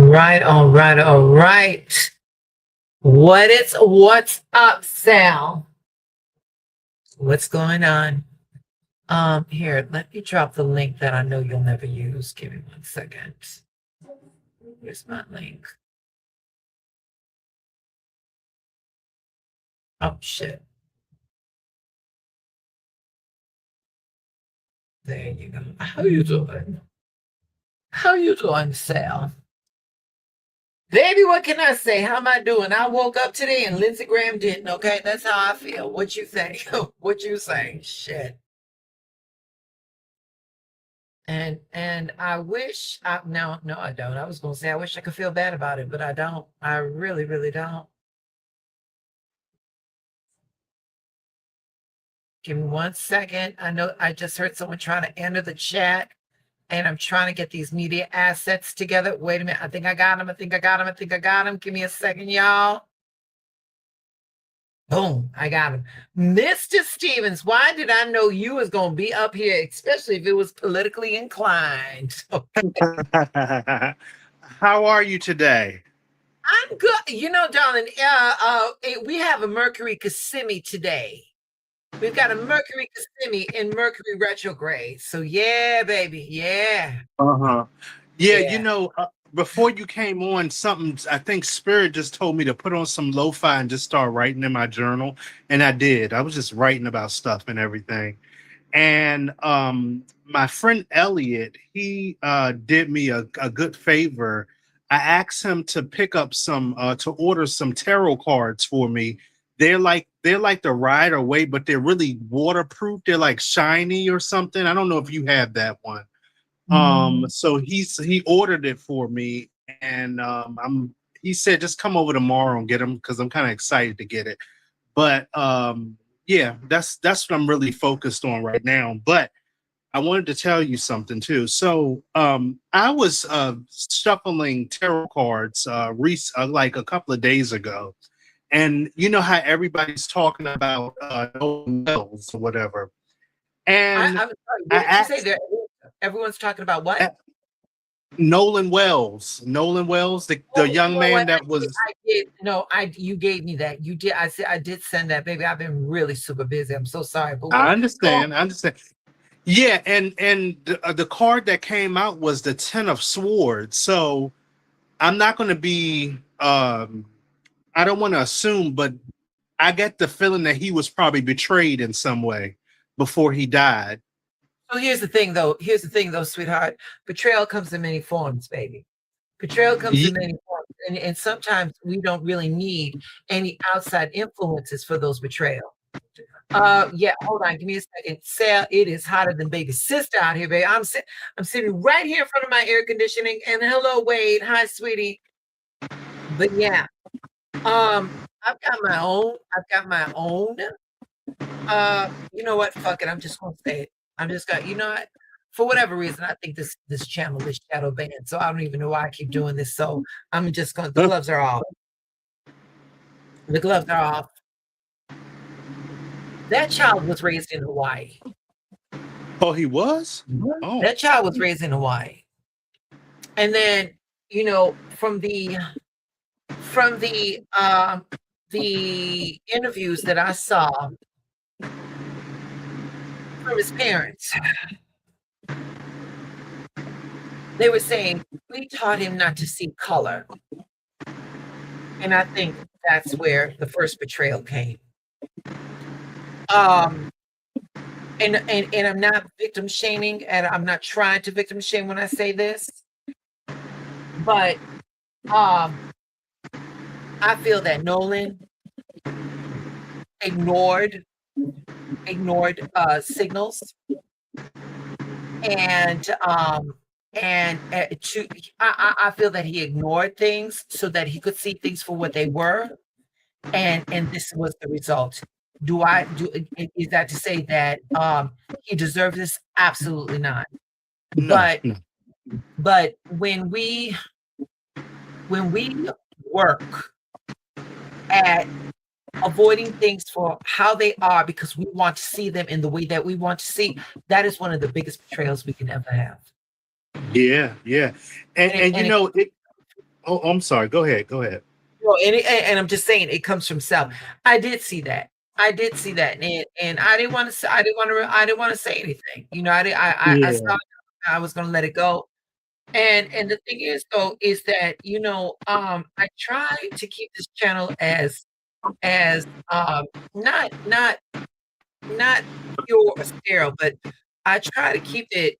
Right, all right, all right. What's up, Sal? What's going on? Here, let me drop the link that I know you'll never use. Give me 1 second. Here's my link. Oh shit. There you go. How you doing? How you doing, Sal? Baby, what can I say? How am I doing? I woke up today and Lindsey Graham didn't, okay? That's how I feel. What you think? What you say? Shit. And I wish I no, I don't. I was gonna say I wish I could feel bad about it, but I don't. I really, really don't. Give me 1 second. I know I just heard someone trying to enter the chat, and I'm trying to get these media assets together. Wait a minute. I think I got them. I think I got them. I think I got them. Give me a second, y'all. Boom, I got him. Mr. Stevens, why did I know you was going to be up here, especially if it was politically inclined? How are you today? I'm good. You know, darling, we have a Mercury Cassimi today. We've got a Mercury Cassimi in Mercury retrograde. So, yeah, baby. Yeah. Uh-huh. Yeah, Yeah. before you came on, I think Spirit just told me to put on some lo-fi and just start writing in my journal. And I did. I was just writing about stuff and everything. And my friend Elliot, he did me a good favor. I asked him to pick up to order some tarot cards for me. They're like the Rider Waite, but they're really waterproof. They're like shiny or something. I don't know if you have that one. So he ordered it for me, and he said just come over tomorrow and get them because I'm kind of excited to get it. But yeah, that's what I'm really focused on right now. But I wanted to tell you something too. So I was shuffling tarot cards like a couple of days ago, and you know how everybody's talking about Nolan Wells or whatever. I'm And sorry. I What did you say asked there? Everyone's talking about what? Nolan Wells, the Oh, you young know what? man that was. I did. No, you gave me that. You did. I said I did send that, baby. I've been really super busy. I'm so sorry. But what? I Go. understand. I understand. Yeah, and the card that came out was the Ten of Swords. So I'm not going to be. I don't want to assume, but I get the feeling that he was probably betrayed in some way before he died. So here's the thing, though. Here's the thing, though, sweetheart. Betrayal comes in many forms, baby. Betrayal comes in Ye- many forms, and sometimes we don't really need any outside influences for those betrayal. Yeah, hold on, give me a second. Sal, it is hotter than baby sister out here, baby. I'm sitting right here in front of my air conditioning. And hello, Wade. Hi, sweetie. But yeah, I've got my own. I've got my own. You know what? Fuck it. I'm just gonna say it. I'm just gonna. You know what? For whatever reason, I think this channel is shadow banned, so I don't even know why I keep doing this. So I'm just gonna. The gloves are off. The gloves are off. That child was raised in Hawaii. Oh, he was. Oh, That child was raised in Hawaii. And then, you know, from the interviews that I saw from his parents, they were saying we taught him not to see color. And I think that's where the first betrayal came. Um, and I'm not victim shaming, and I'm not trying to victim shame when I say this, but I feel that Nolan ignored signals, and I feel that he ignored things so that he could see things for what they were, and this was the result. Is that to say that he deserves this? Absolutely not. no, But no. but when we work at avoiding things for how they are because we want to see them in the way that we want to see, that is one of the biggest betrayals we can ever have. Yeah, yeah. And And it, and and it, Oh, I'm sorry. Go ahead. Go ahead. Well, and I'm just saying it comes from self. I did see that. I did see that, and I didn't want to say I didn't want to say anything. You know, I Yeah. saw I was going to let it go. And the thing is though is that I try to keep this channel as not not pure or sterile, but I try to keep it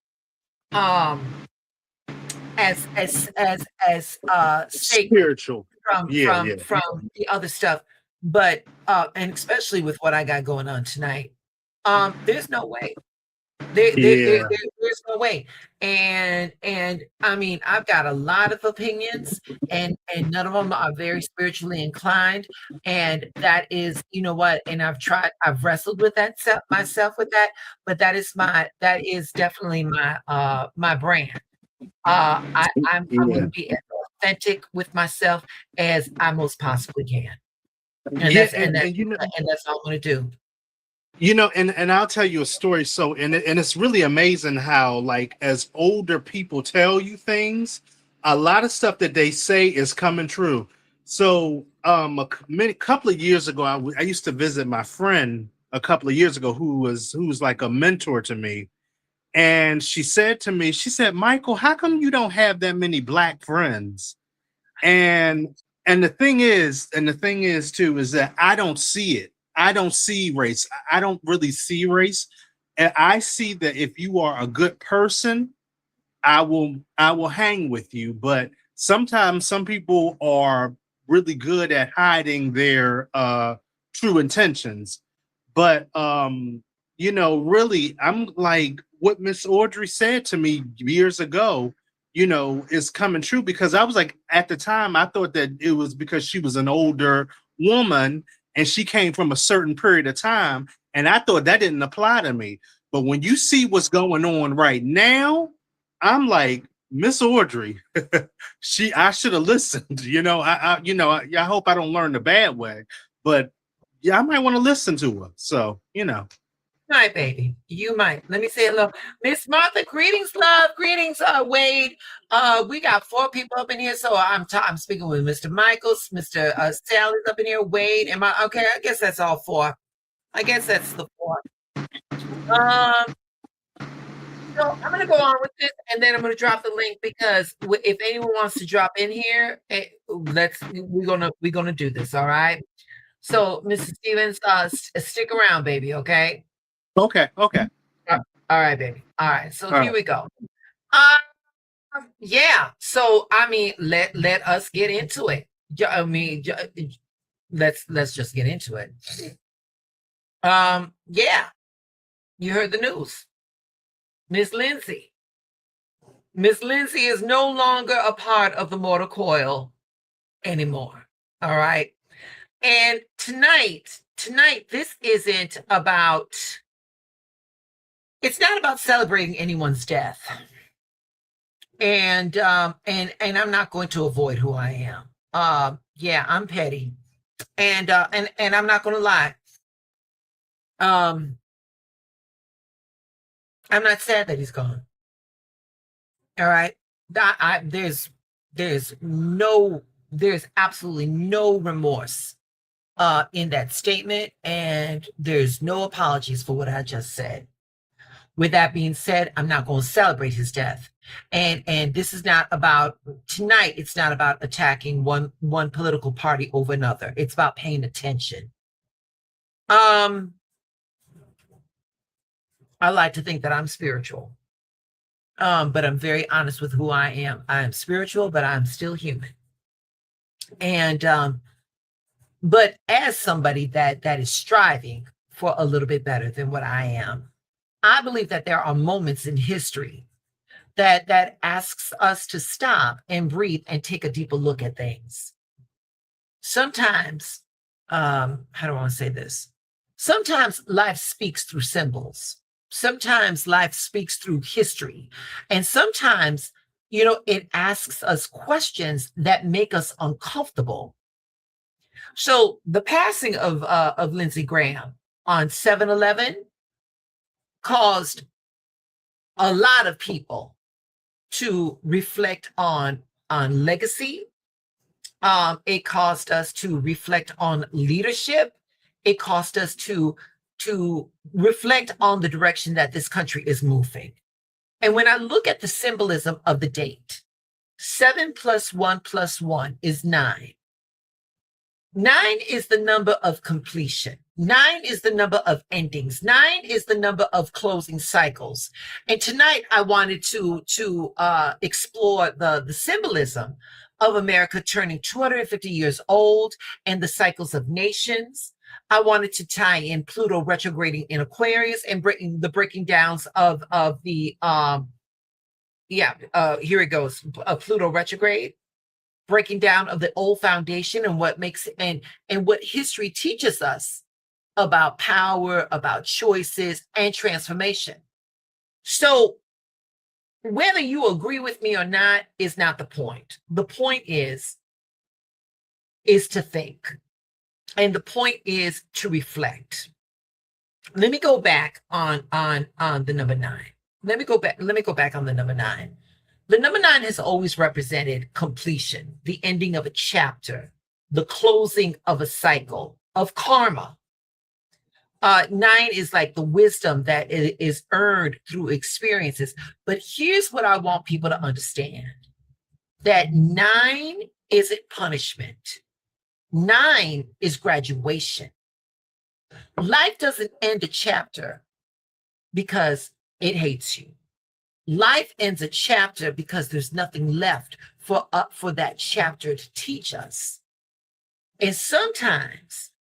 um as sacred Spiritual. from Yeah. from Yeah. from the other stuff. But and especially with what I got going on tonight, there's no way. Yeah. There's no way. And I mean, I've got a lot of opinions, and none of them are very spiritually inclined. And that is, you know what? And I've wrestled with that myself with that, but that is definitely my brand. I'm going Yeah. to be as authentic with myself as I most possibly can, and Yeah. that's and that And and that's all I'm going to do. and I'll tell you a story. So, and it's really amazing how, like, as older people tell you things, a lot of stuff that they say is coming true. So, many couple of years ago, I used to visit my friend a couple of years ago who was like a mentor to me, and she said to me, she said, "Michael, how come you don't have that many black friends?" And and the thing is too is that I don't see it. I don't see race. I don't really see race. And I see that if you are a good person, I will hang with you. But sometimes some people are really good at hiding their true intentions. But really, I'm like what Miss Audrey said to me years ago, is coming true, because I was like, at the time I thought that it was because she was an older woman and she came from a certain period of time, and I thought that didn't apply to me. But when you see what's going on right now, I'm like, Miss Audrey, I should have listened. I hope I don't learn the bad way, but yeah, I might want to listen to her. So. Might, baby. You might. Let me say hello. Miss Martha, greetings, love. Greetings, Wade. We got 4 people up in here. So I'm speaking with Mr. Michaels, Mr. Sally's up in here, Wade. Am I okay? I guess that's all 4. I guess that's the 4. Um, so I'm gonna go on with this, and then I'm gonna drop the link because if anyone wants to drop in here, we're gonna do this, all right? So, Mrs. Stevens, stick around, baby, okay? Okay, okay. Uh, all right, baby. All right. So here we go. Yeah. So I mean, let us get into it. I mean, let's just get into it. Yeah. You heard the news. Miss Lindsay. Miss Lindsay is no longer a part of the mortal coil anymore. All right. And tonight, this isn't about. It's not about celebrating anyone's death. And I'm not going to avoid who I am. Yeah, I'm petty, and I'm not going to lie. I'm not sad that he's gone. All right, there's absolutely no remorse in that statement, and there's no apologies for what I just said. With that being said, I'm not going to celebrate his death. And this is not about tonight. It's not about attacking one political party over another. It's about paying attention. I like to think that I'm spiritual. But I'm very honest with who I am. I am spiritual, but I'm still human. And but as somebody that is striving for a little bit better than what I am, I believe that there are moments in history that asks us to stop and breathe and take a deeper look at things. Sometimes, how do I want to say this? Sometimes life speaks through symbols. Sometimes life speaks through history. And sometimes, it asks us questions that make us uncomfortable. So the passing of Lindsey Graham on 7/11 caused a lot of people to reflect on legacy, It caused us to reflect on leadership. It caused us to reflect on the direction that this country is moving. And when I look at the symbolism of the date, 7 plus 1 is 9. 9 is the number of completion. 9 is the number of endings. 9 is the number of closing cycles. And tonight I wanted to explore the symbolism of America turning 250 years old and the cycles of nations. I wanted to tie in Pluto retrograding in Aquarius and breaking downs of the here it goes, Pluto retrograde, breaking down of the old foundation and what makes and what history teaches us about power, about choices and transformation. So whether you agree with me or not is not the point. The point is to think. And the point is to reflect. Let me go back on the number 9. Let me go back on the number 9. The number 9 has always represented completion, the ending of a chapter, the closing of a cycle of karma. 9 is like the wisdom that is earned through experiences. But here's what I want people to understand: that 9 isn't punishment. 9 is graduation. Life doesn't end a chapter because it hates you. Life ends a chapter because there's nothing left for that chapter to teach us. And sometimes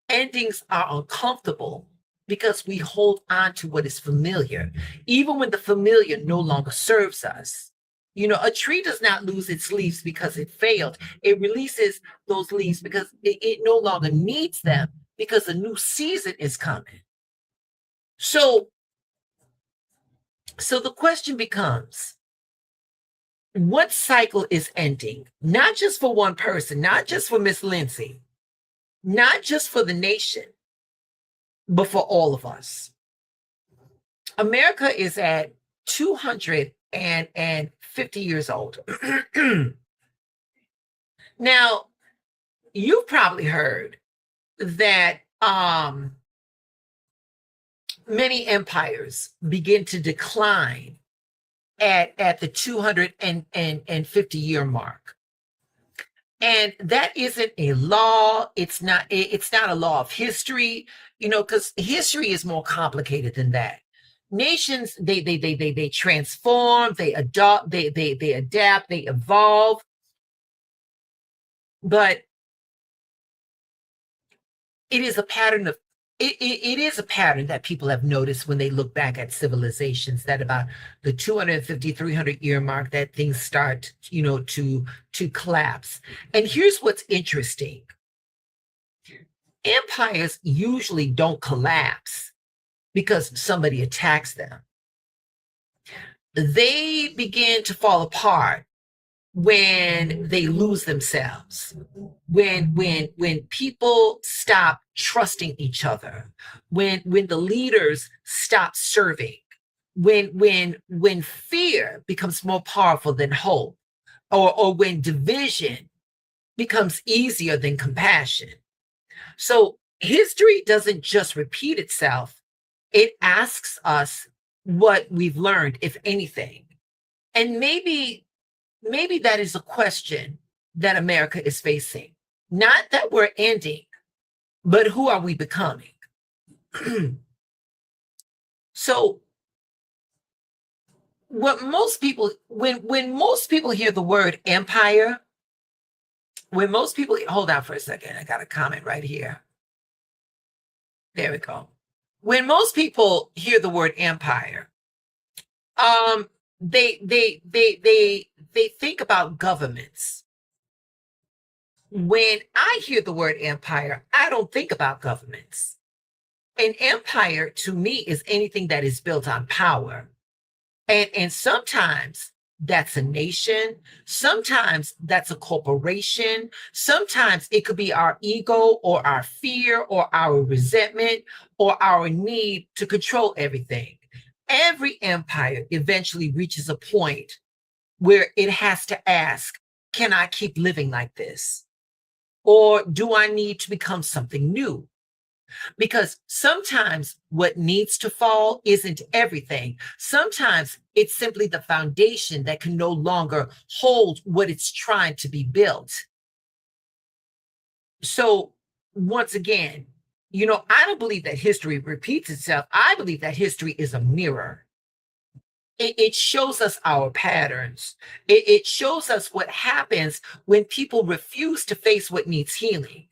endings are uncomfortable because we hold on to what is familiar, even when the familiar no longer serves us. You know, a tree does not lose its leaves because it failed. It releases those leaves because it no longer needs them, because a new season is coming. So the question becomes, what cycle is ending? Not just for one person, not just for Miss Lindsay, not just for the nation, but for all of us. America is at 250 years old. Now, you've probably heard that many empires begin to decline at the 250-year mark. And that isn't a law. It's not a law of history, you know, because history is more complicated than that. Nations, they transform, they adapt, they evolve. But it is a pattern of it is a pattern that people have noticed when they look back at civilizations, that about the 250, 300-year mark, that things start, you know, to collapse. And here's what's interesting. Empires usually don't collapse because somebody attacks them. They begin to fall apart when they lose themselves, when people stop trusting each other, when the leaders stop serving, when fear becomes more powerful than hope, or when division becomes easier than compassion. So history doesn't just repeat itself, it asks us what we've learned, if anything. And maybe that is a question that America is facing. Not that we're ending, but who are we becoming? So what most people, when most people hear the word empire, hold on for a second, I got a comment right here. There we go. When most people hear the word empire, they think about governments. When I hear the word empire, I don't think about governments. An empire to me is anything that is built on power. And sometimes that's a nation. Sometimes that's a corporation. Sometimes it could be our ego or our fear or our resentment or our need to control everything. Every empire eventually reaches a point where it has to ask, can I keep living like this? Or do I need to become something new? Because sometimes what needs to fall isn't everything. Sometimes it's simply the foundation that can no longer hold what it's trying to be built. So, once again, I don't believe that history repeats itself. I believe that history is a mirror. It shows us our patterns. It shows us what happens when people refuse to face what needs healing.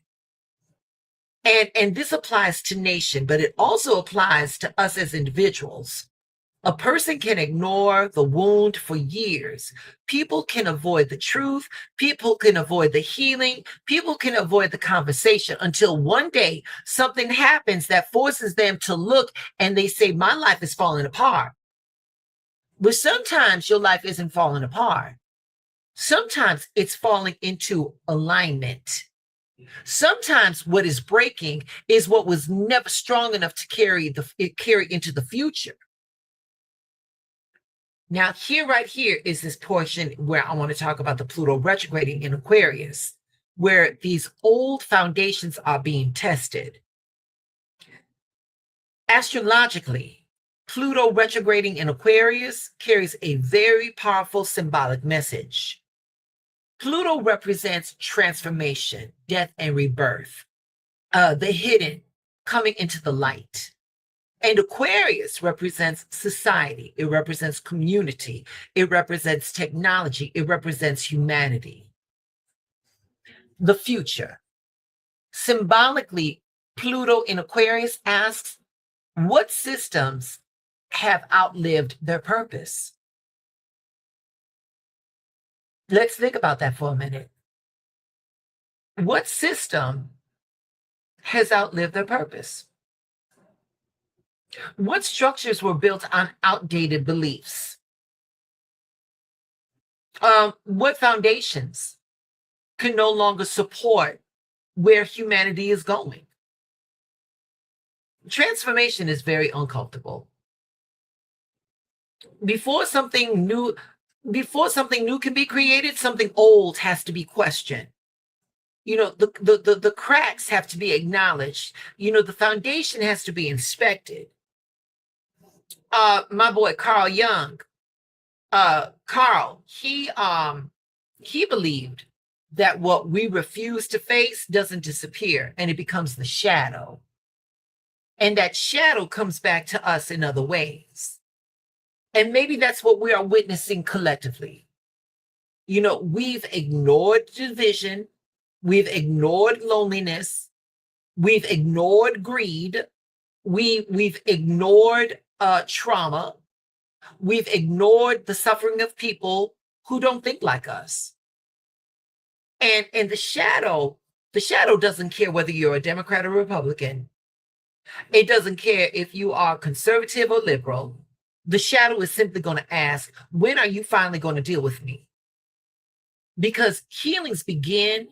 And this applies to nation, but it also applies to us as individuals. A person can ignore the wound for years. People can avoid the truth. People can avoid the healing. People can avoid the conversation until one day something happens that forces them to look and they say, my life is falling apart. But sometimes your life isn't falling apart. Sometimes it's falling into alignment. Sometimes what is breaking is what was never strong enough to carry into the future. Now, right here is this portion where I want to talk about the Pluto retrograding in Aquarius, where these old foundations are being tested. Astrologically, Pluto retrograding in Aquarius carries a very powerful symbolic message. Pluto represents transformation, death, and rebirth, the hidden coming into the light. And Aquarius represents society. It represents community. It represents technology. It represents humanity. The future. Symbolically, Pluto in Aquarius asks, what systems have outlived their purpose? Let's think about that for a minute. What system has outlived their purpose? What structures were built on outdated beliefs? What foundations can no longer support where humanity is going? Transformation is very uncomfortable. Before something new can be created, something old has to be questioned. The cracks have to be acknowledged. The foundation has to be inspected. My boy Carl Jung, Carl, he believed that what we refuse to face doesn't disappear and it becomes the shadow. And that shadow comes back to us in other ways. And maybe that's what we are witnessing collectively. We've ignored division, we've ignored loneliness, we've ignored greed, we've ignored trauma, we've ignored the suffering of people who don't think like us. And the shadow doesn't care whether you're a Democrat or Republican. It doesn't care if you are conservative or liberal. The shadow is simply going to ask, when are you finally going to deal with me? Because healings begin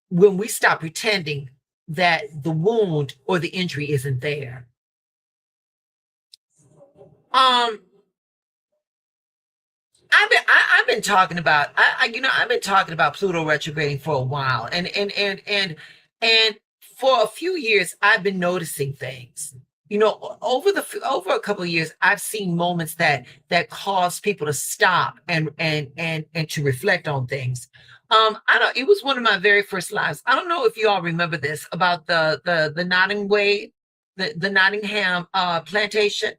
when we stop pretending that the wound or the injury isn't there. I've been talking about I've been talking about Pluto retrograding for a while, and for a few years I've been noticing things. Over a couple of years, I've seen moments that cause people to stop and to reflect on things. It was one of my very first lives. I don't know if you all remember this about the Nottingham plantation.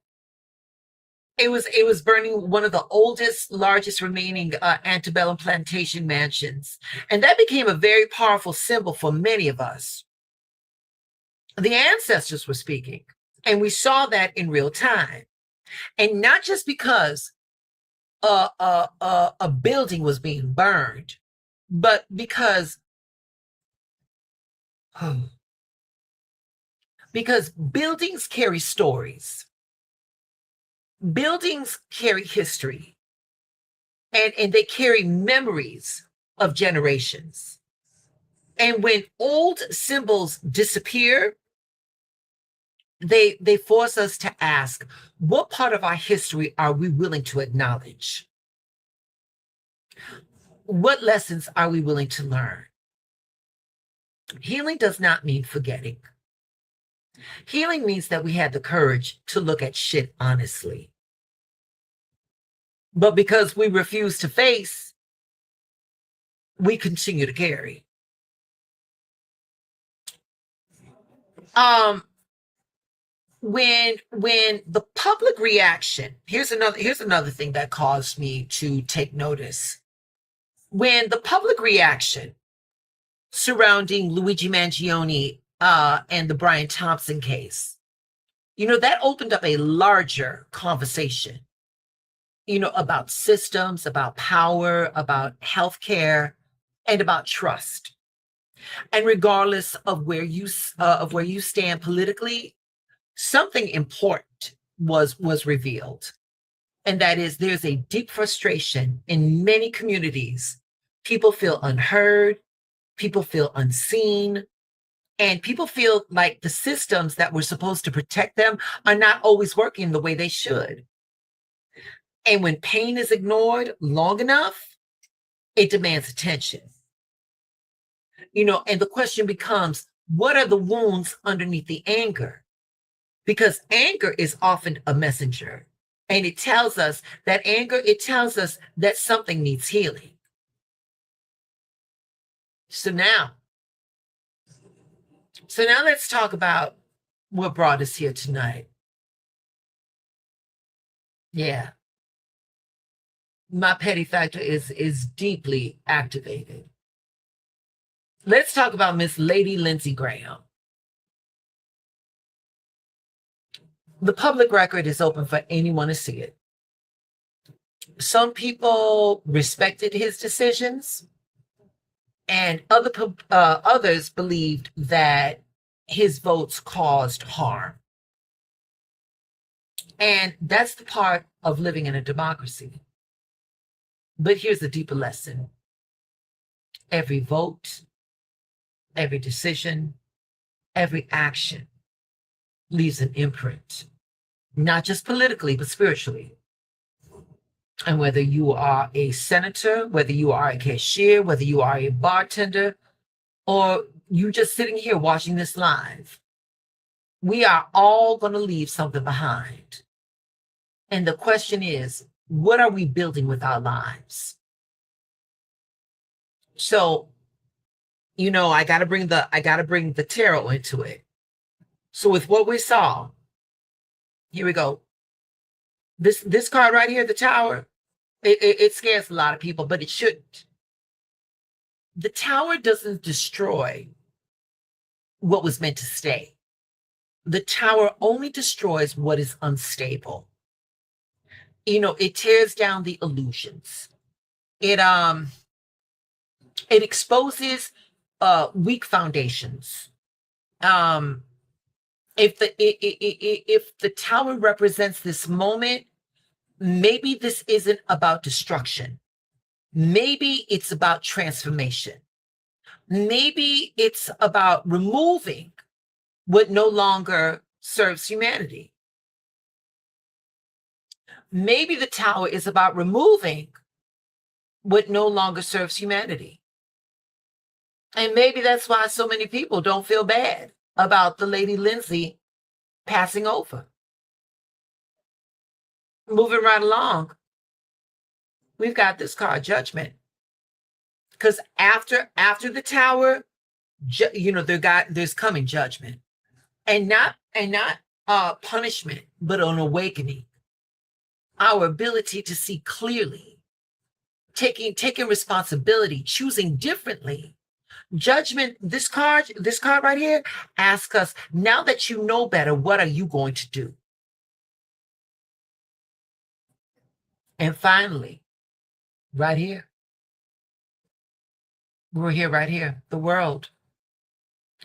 It was burning one of the oldest, largest remaining antebellum plantation mansions. And that became a very powerful symbol for many of us. The ancestors were speaking, and we saw that in real time. And not just because a building was being burned, but because buildings carry stories. Buildings carry history, and they carry memories of generations. And when old symbols disappear, they force us to ask, what part of our history are we willing to acknowledge? what lessons are we willing to learn? Healing does not mean forgetting. Healing means that we had the courage to look at shit honestly. But because we refuse to face, we continue to carry. When the public reaction, here's another thing that caused me to take notice. When the public reaction surrounding Luigi Mangione and the Brian Thompson case, that opened up a larger conversation, about systems, about power, about healthcare, and about trust. And regardless of where you stand politically, something important was revealed. And that is, there's a deep frustration in many communities. People feel unheard, people feel unseen, and people feel like the systems that were supposed to protect them are not always working the way they should. And when pain is ignored long enough, it demands attention. And the question becomes, what are the wounds underneath the anger? Because anger is often a messenger. And it tells us that something needs healing. So now let's talk about what brought us here tonight. Yeah. My petty factor is deeply activated. Let's talk about Miss Lady Lindsey Graham. The public record is open for anyone to see it. Some people respected his decisions, and others believed that his votes caused harm. And that's the part of living in a democracy. But here's the deeper lesson. Every vote, every decision, every action leaves an imprint, not just politically, but spiritually. And whether you are a senator, whether you are a cashier, whether you are a bartender, or you just sitting here watching this live, we are all going to leave something behind. And the question is, what are we building with our lives? So, I got to bring the tarot into it. So with what we saw, here we go. This card right here, the Tower, it scares a lot of people, but it shouldn't. The Tower doesn't destroy what was meant to stay. The Tower only destroys what is unstable. It tears down the illusions. It exposes weak foundations. If the Tower represents this moment, maybe this isn't about destruction. Maybe it's about transformation. Maybe it's about removing what no longer serves humanity. Maybe the Tower is about removing what no longer serves humanity. And maybe that's why so many people don't feel bad about the Lady Lindsey passing over. Moving right along, we've got this card, Judgment. Because after the Tower, there's coming judgment, and not punishment, but an awakening. Our ability to see clearly, taking responsibility, choosing differently. Judgment, this card right here asks us, now that you know better, what are you going to do? And finally, right here, we're here right here, the World.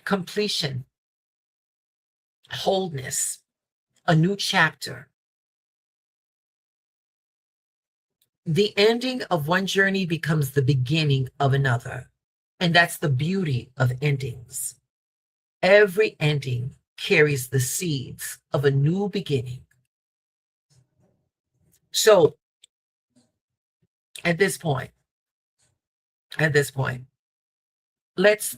Completion, wholeness, a new chapter. The ending of one journey becomes the beginning of another. And that's the beauty of endings. Every ending carries the seeds of a new beginning. So at this point, at this point. Let's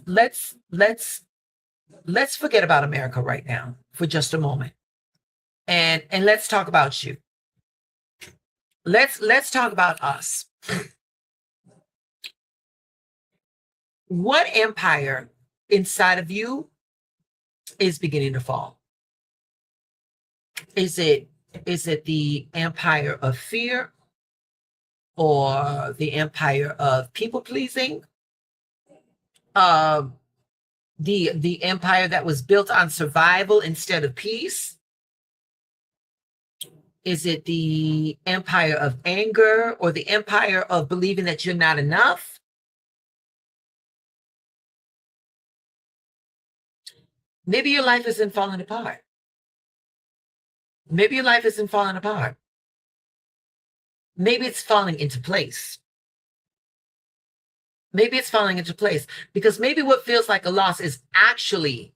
forget about America right now for just a moment. And let's talk about you. Let's talk about us. What empire inside of you is beginning to fall? Is it the empire of fear, or the empire of people pleasing? The empire that was built on survival instead of peace? Is it the empire of anger, or the empire of believing that you're not enough? Maybe your life isn't falling apart. Maybe your life isn't falling apart. Maybe it's falling into place. Maybe it's falling into place because maybe what feels like a loss is actually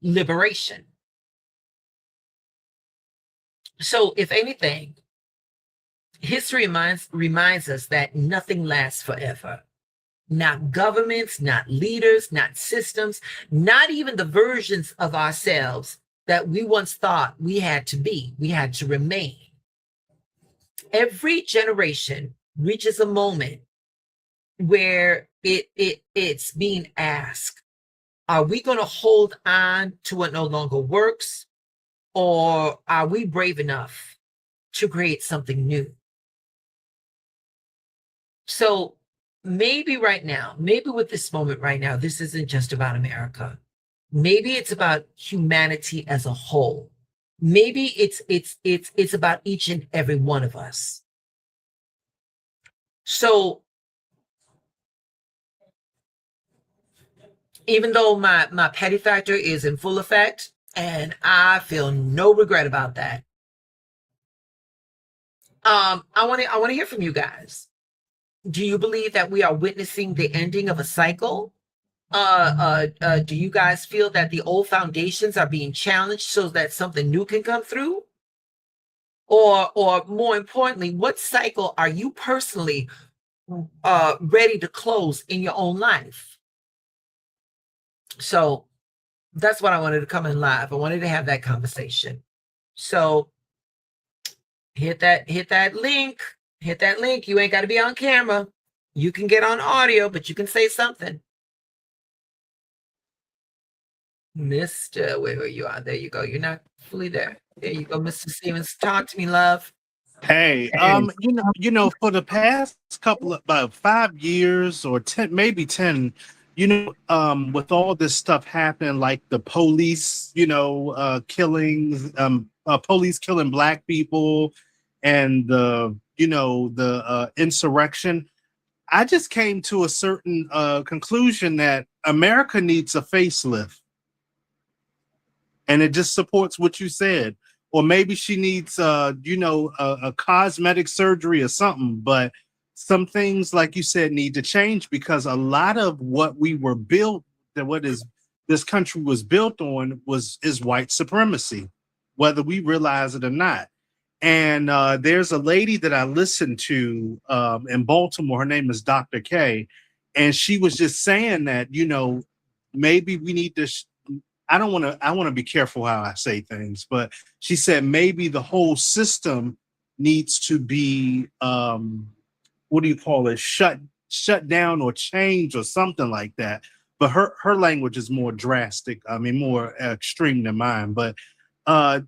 liberation. So, if anything, history reminds us that nothing lasts forever. Not governments, not leaders, not systems, not even the versions of ourselves that we once thought we had to be, we had to remain. Every generation reaches a moment where it's being asked, are we going to hold on to what no longer works, or are we brave enough to create something new? So maybe right now, maybe with this moment right now, this isn't just about America. Maybe it's about humanity as a whole. Maybe it's about each and every one of us. So even though my petty factor is in full effect, and I feel no regret about that, I want to hear from you guys. Do you believe that we are witnessing the ending of a cycle? Do you guys feel that the old foundations are being challenged so that something new can come through? Or more importantly, what cycle are you personally ready to close in your own life? So that's what I wanted to come in live. I wanted to have that conversation. So hit that link. Hit that link. You ain't got to be on camera. You can get on audio, but you can say something. Mr. Where you are? There you go. You're not fully there. There you go, Mr. Stevens. Talk to me, love. Hey, for the past couple of about 5 years or 10, maybe 10, with all this stuff happening, like the police, killings, police killing black people, and the insurrection. I just came to a certain conclusion that America needs a facelift, and it just supports what you said. Or maybe she needs, a cosmetic surgery or something. But some things, like you said, need to change, because a lot of what we were built, this country was built on, is white supremacy, whether we realize it or not. And there's a lady that I listened to in Baltimore. Her name is Dr. K, and she was just saying that maybe we need to. I want to be careful how I say things, but she said maybe the whole system needs to be what do you call it, shut down or change or something like that. But her language is more drastic. I mean, more extreme than mine. But I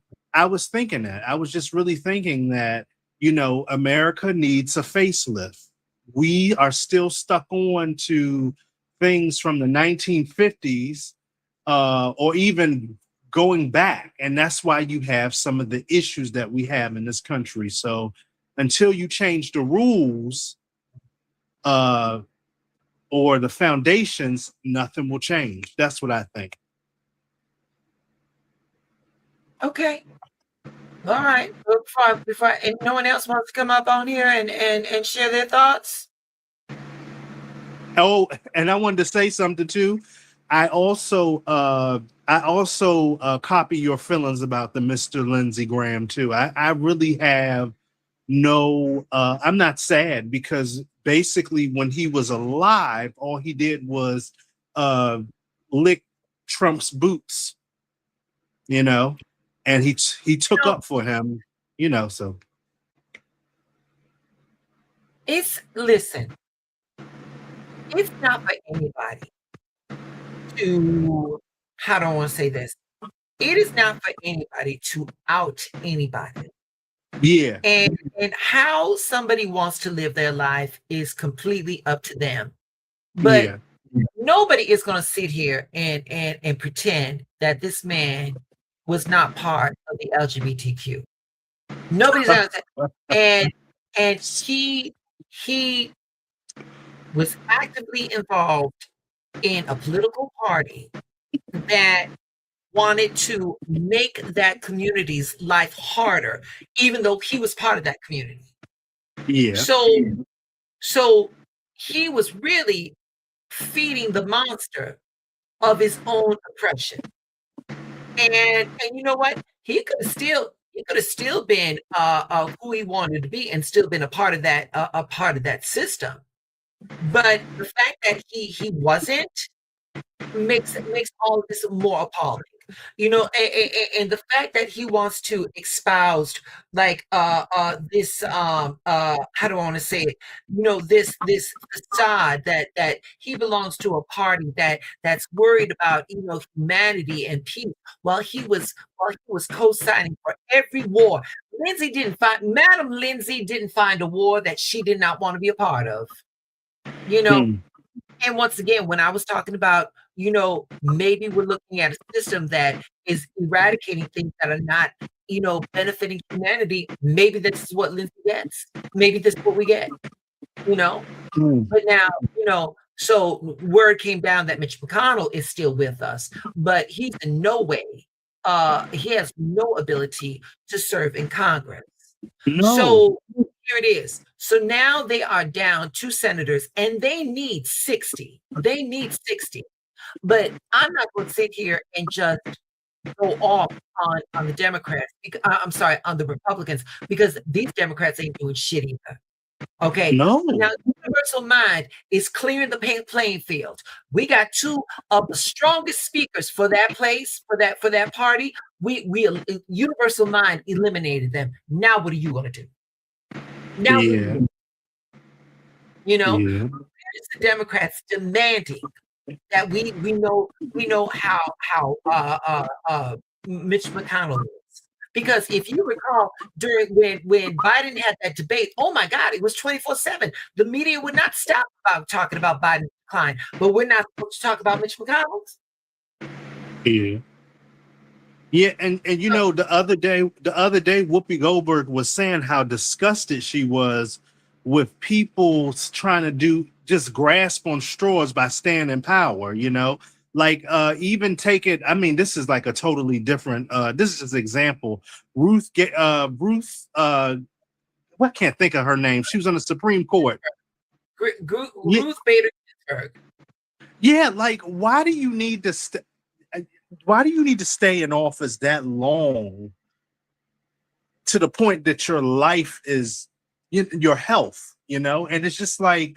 was thinking that. I was just really thinking that, America needs a facelift. We are still stuck on to things from the 1950s, or even going back. And that's why you have some of the issues that we have in this country. So until you change the rules or the foundations, nothing will change. That's what I think. Okay. All right. Before and no one else wants to come up on here and share their thoughts. Oh, and I wanted to say something too. I also copy your feelings about the Mr. Lindsey Graham too. I really have no. I'm not sad, because basically when he was alive, all he did was uh, lick Trump's boots, you know, and he took know, up for him, so listen, it's not for anybody to, how do I want to say this? It is not for anybody to out anybody. yeah, And how somebody wants to live their life is completely up to them. But yeah. nobody is going to sit here and pretend that this man was not part of the LGBTQ. Nobody's going to say, and he was actively involved in a political party that wanted to make that community's life harder, even though he was part of that community. Yeah. So he was really feeding the monster of his own oppression. And you know what? He could have still been who he wanted to be and still been a part of that system. But the fact that he wasn't makes all of this more appalling. And the fact that he wants to espouse like this how do I want to say it? This facade that he belongs to a party that's worried about humanity and peace while he was co-signing for every war. Madam Lindsay didn't find a war that she did not want to be a part of. You know, Hmm. and once again, when I was talking about, maybe we're looking at a system that is eradicating things that are not, benefiting humanity, maybe this is what Lindsay gets. Maybe this is what we get, you know? Hmm. But now, so word came down that Mitch McConnell is still with us, but he's in no way, he has no ability to serve in Congress. No. So here it is. So now they are down 2 senators and they need 60. They need 60. But I'm not going to sit here and just go off on the Democrats. I'm sorry, on the Republicans, because these Democrats ain't doing shit either. Okay. No. Now, Universal Mind is clearing the playing field. We got two of the strongest speakers for that place, for that party. We Universal Mind eliminated them. Now, what are you going to do? Now, what are you Yeah. gonna do? Yeah. It's the Democrats demanding that we know how Mitch McConnell is. Because if you recall, during when Biden had that debate, oh my God, it was 24/7. The media would not stop about talking about Biden's decline, but we're not supposed to talk about Mitch McConnell's. Yeah. Yeah, and the other day, Whoopi Goldberg was saying how disgusted she was with people trying to do just grasp on straws by staying in power. Like even take it. I mean, this is like a totally different. This is just an example. Ruth. I can't think of her name. She was on the Supreme Court. Yeah, Ruth Bader Ginsburg. yeah. Like, why do you need to why do you need to stay in office that long to the point that your life is your health, and it's just like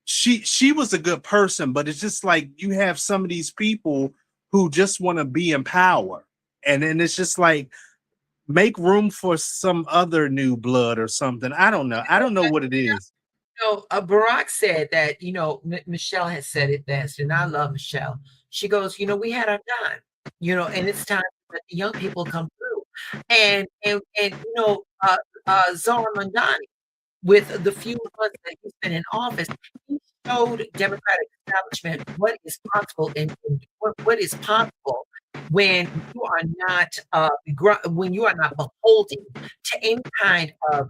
she was a good person, but it's just like you have some of these people who just want to be in power, and then it's just like make room for some other new blood or something. I don't know what it is. Barack said that, Michelle has said it best, and I love Michelle. She goes, we had our time, and it's time that the young people come through. And Zohar Mandani, with the few months that he's been in office, he showed Democratic establishment what is possible and what is possible when you are not beholden to any kind of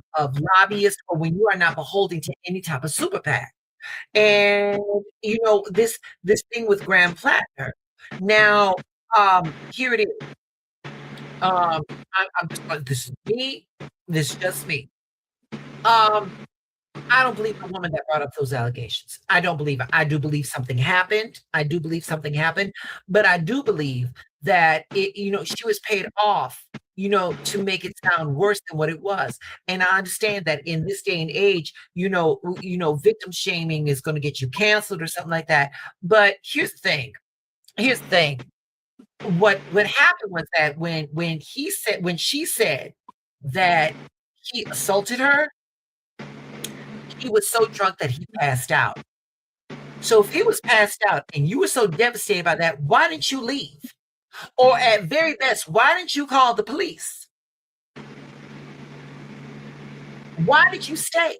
lobbyist, or when you are not beholden to any type of super PAC. And this thing with Graham Plattner. Now, here it is. I'm just, this is me. This is just me. I don't believe the woman that brought up those allegations. I don't believe it. I do believe something happened. But I do believe that she was paid off to make it sound worse than what it was. And I understand that in this day and age, victim shaming is going to get you canceled or something like that. But here's the thing. Here's the thing. What happened was that when she said that he assaulted her, he was so drunk that he passed out. So if he was passed out and you were so devastated by that, why didn't you leave? Or at very best, why didn't you call the police? Why did you stay?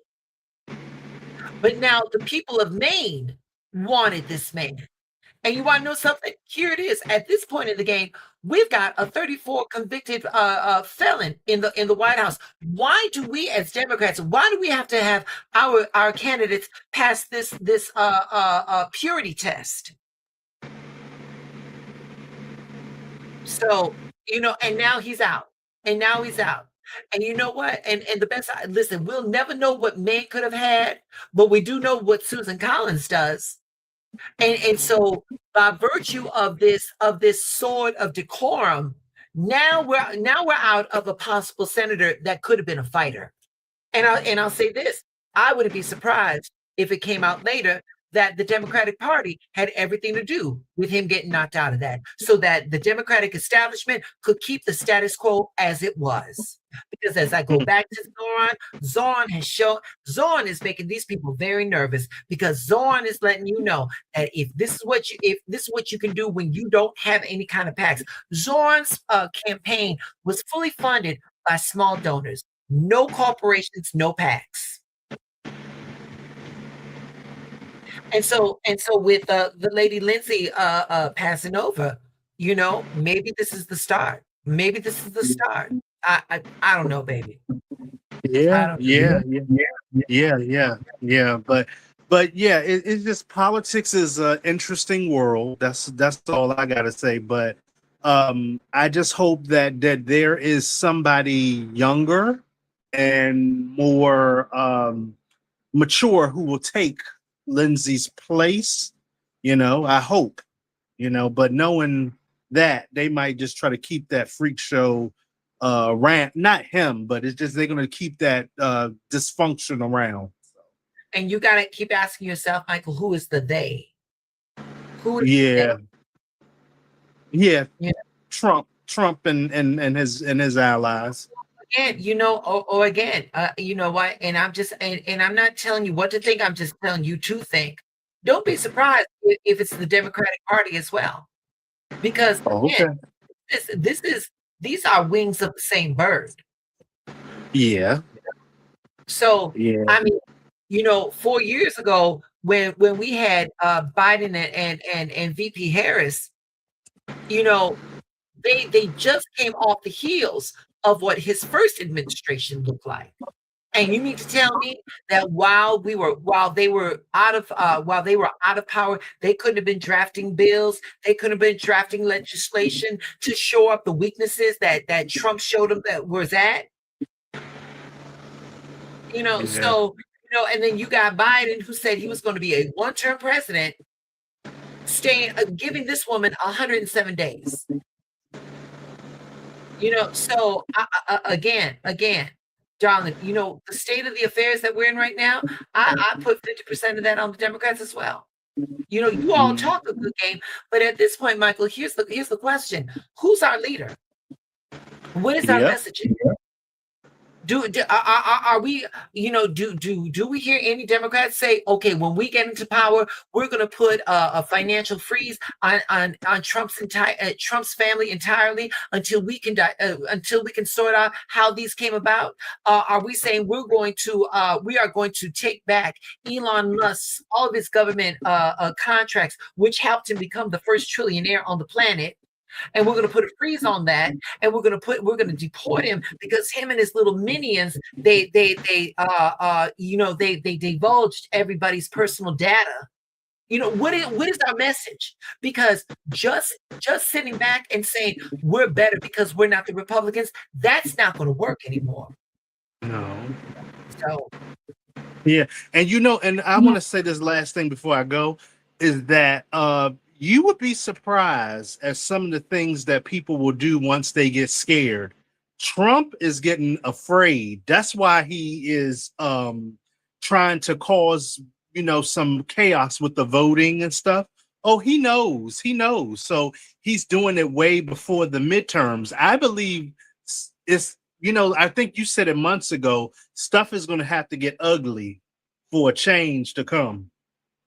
But now the people of Maine wanted this man. And you want to know something? Here it is. At this point in the game, we've got a 34 convicted felon in the White House. Why do we, as Democrats, why do we have to have our candidates pass this purity test? So and now he's out. And now he's out. And you know what? And the best, listen, we'll never know what May could have had, but we do know what Susan Collins does. And so by virtue of this sword of decorum, now we're out of a possible senator that could have been a fighter. And I'll say this, I wouldn't be surprised if it came out later that the Democratic Party had everything to do with him getting knocked out of that, so that the Democratic establishment could keep the status quo as it was. Because as I go back to Zorn is making these people very nervous, because Zorn is letting you know that if this is what you can do when you don't have any kind of PACs. Zorn's campaign was fully funded by small donors, no corporations, no PACs. And so with the lady Lindsay passing over, maybe this is the start. Maybe this is the start. I don't know, baby. Yeah. But yeah, it's just, politics is an interesting world. That's all I gotta say. But I just hope that there is somebody younger and more mature who will take Lindsay's place. I hope. But knowing that, they might just try to keep that freak show rant, not him, but it's just they're going to keep that dysfunction around. And you got to keep asking yourself, Michael, who is the they? Who is the they? Yeah. Trump and his allies. Again, or again, you know what? And I'm just, and I'm not telling you what to think. I'm just telling you to think. Don't be surprised if it's the Democratic Party as well, because again, these are wings of the same bird. Yeah. So yeah. I mean, 4 years ago when we had Biden and VP Harris, they just came off the heels of what his first administration looked like. And you need to tell me that while they were out of power, they couldn't have been drafting bills, they couldn't have been drafting legislation to shore up the weaknesses that Trump showed them that was at. So and then you got Biden, who said he was going to be a one-term president, giving this woman 107 days. So again, darling, the state of the affairs that we're in right now, I put 50% of that on the Democrats as well. You all talk a good game, but at this point, Michael, here's the question: who's our leader? What is our messaging? Are we, do we hear any Democrats say, okay, when we get into power, we're going to put a financial freeze on Trump's family entirely until we can sort out how these came about? Are we saying we are going to take back Elon Musk's all of his government contracts, which helped him become the first trillionaire on the planet? And we're going to put a freeze on that, and we're going to deport him because him and his little minions, they divulged everybody's personal data. What is our message? Because just sitting back and saying we're better because we're not the Republicans, that's not going to work anymore. No. So yeah, and I want to say this last thing before I go is that you would be surprised at some of the things that people will do once they get scared. Trump is getting afraid. That's why he is trying to cause, some chaos with the voting and stuff. Oh, he knows. He knows. So he's doing it way before the midterms. I believe it's, I think you said it months ago, stuff is going to have to get ugly for a change to come.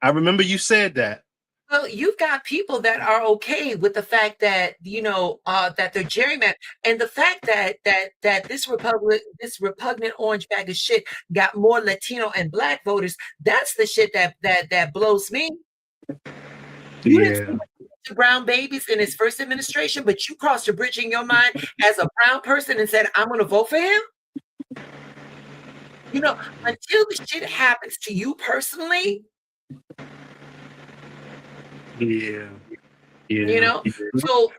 I remember you said that. Well, you've got people that are okay with the fact that that they're gerrymandered, and the fact that this repugnant orange bag of shit got more Latino and Black voters. That's the shit that blows me. You didn't see Yeah. to brown babies in his first administration, but you crossed a bridge in your mind as a brown person and said, "I'm going to vote for him." Until the shit happens to you personally. Yeah. Yeah. So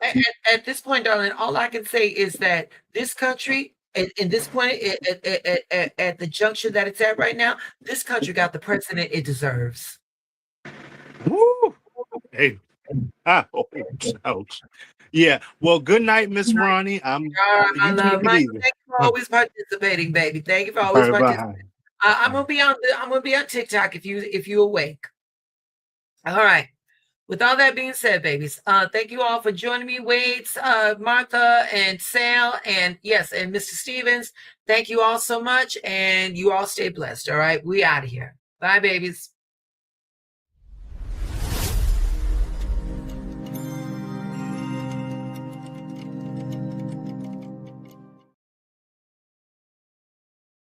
at this point, darling, all I can say is that this country, in this point, at the juncture that it's at right now, this country got the president it deserves. Woo! Hey. Ouch. Yeah. Well, good night, Miss Ronnie. You take it easy. Thank you for always participating, baby. Thank you for All always right, participating. bye. I'm gonna be on TikTok if you awake. All right. With all that being said, babies, thank you all for joining me, Wade's, Martha, and Sal, and yes, and Mr. Stevens. Thank you all so much, and you all stay blessed. All right, we out of here. Bye, babies.